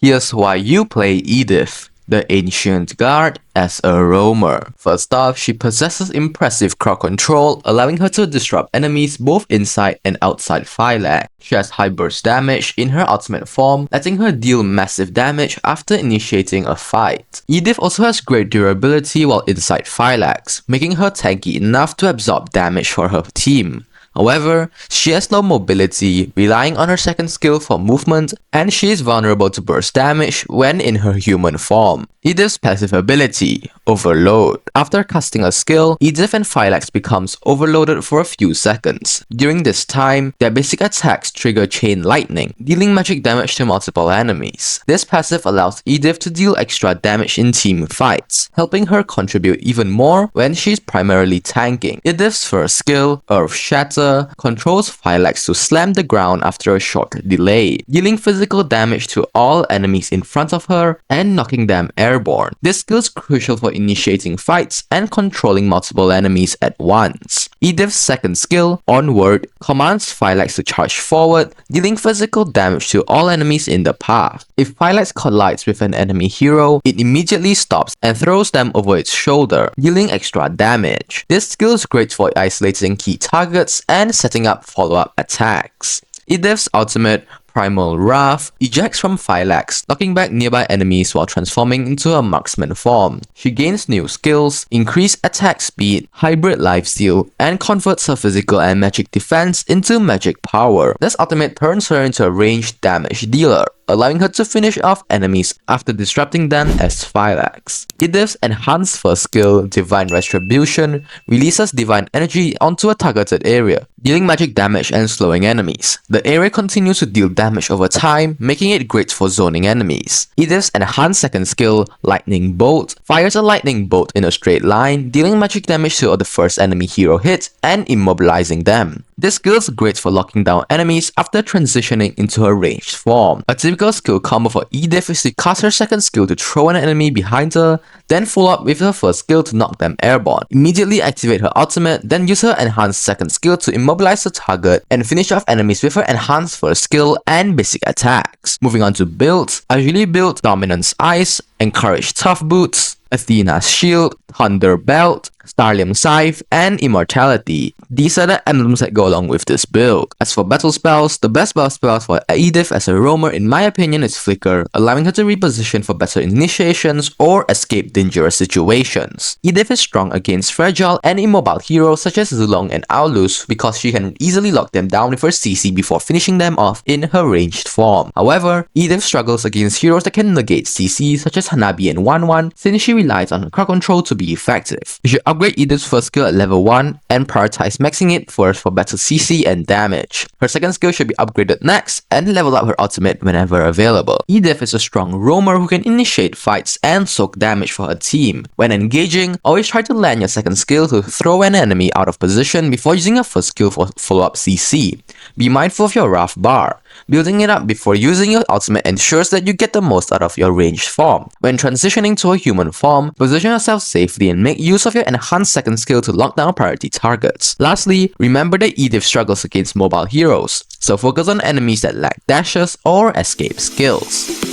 Here's why you play Edith, the Ancient Guard, as a roamer. First off, she possesses impressive crowd control, allowing her to disrupt enemies both inside and outside Phylax. She has high burst damage in her ultimate form, letting her deal massive damage after initiating a fight. Edith also has great durability while inside Phylax, making her tanky enough to absorb damage for her team. However, she has low mobility, relying on her second skill for movement, and she is vulnerable to burst damage when in her human form. Edith's passive ability, Overload. After casting a skill, Edith and Phylax becomes overloaded for a few seconds. During this time, their basic attacks trigger Chain Lightning, dealing magic damage to multiple enemies. This passive allows Edith to deal extra damage in team fights, helping her contribute even more when she's primarily tanking. Edith's first skill, Earth Shatter, controls Phylax to slam the ground after a short delay, dealing physical damage to all enemies in front of her and knocking them airborne. This skill is crucial for initiating fights and controlling multiple enemies at once. Edith's second skill, Onward, commands Phylax to charge forward, dealing physical damage to all enemies in the path. If Phylax collides with an enemy hero, it immediately stops and throws them over its shoulder, dealing extra damage. This skill is great for isolating key targets and setting up follow-up attacks. Edith's ultimate, Primal Wrath, ejects from Phylax, knocking back nearby enemies while transforming into a marksman form. She gains new skills, increased attack speed, hybrid lifesteal, and converts her physical and magic defense into magic power. This ultimate turns her into a ranged damage dealer, allowing her to finish off enemies after disrupting them as Phylax. Edith's enhanced first skill, Divine Retribution, releases divine energy onto a targeted area, dealing magic damage and slowing enemies. The area continues to deal damage over time, making it great for zoning enemies. Edith's enhanced second skill, Lightning Bolt, fires a lightning bolt in a straight line, dealing magic damage to the first enemy hero hit and immobilizing them. This skill is great for locking down enemies after transitioning into a ranged form. A typical skill combo for Edith is to cast her second skill to throw an enemy behind her, then follow up with her first skill to knock them airborne. Immediately activate her ultimate, then use her enhanced second skill to immobilize the target and finish off enemies with her enhanced first skill and basic attacks. Moving on to builds, I usually build Dominance Ice, Encourage Tough Boots, Athena's Shield, Thunder Belt, Starlium Scythe, and Immortality. These are the emblems that go along with this build. As for battle spells, the best battle spell for Edith as a roamer in my opinion is Flicker, allowing her to reposition for better initiations or escape dangerous situations. Edith is strong against fragile and immobile heroes such as Zulong and Aulus because she can easily lock them down with her CC before finishing them off in her ranged form. However, Edith struggles against heroes that can negate CC such as Hanabi and Wanwan since she relies on her crowd control to be effective. You should upgrade Edith's first skill at level 1 and prioritize maxing it first for better CC and damage. Her second skill should be upgraded next and level up her ultimate whenever available. Edith is a strong roamer who can initiate fights and soak damage for her team. When engaging, always try to land your second skill to throw an enemy out of position before using your first skill for follow-up CC. Be mindful of your Wrath bar. Building it up before using your ultimate ensures that you get the most out of your ranged form. When transitioning to a human form, position yourself safely and make use of your enhanced second skill to lock down priority targets. Lastly, remember that Edith struggles against mobile heroes, so focus on enemies that lack dashes or escape skills.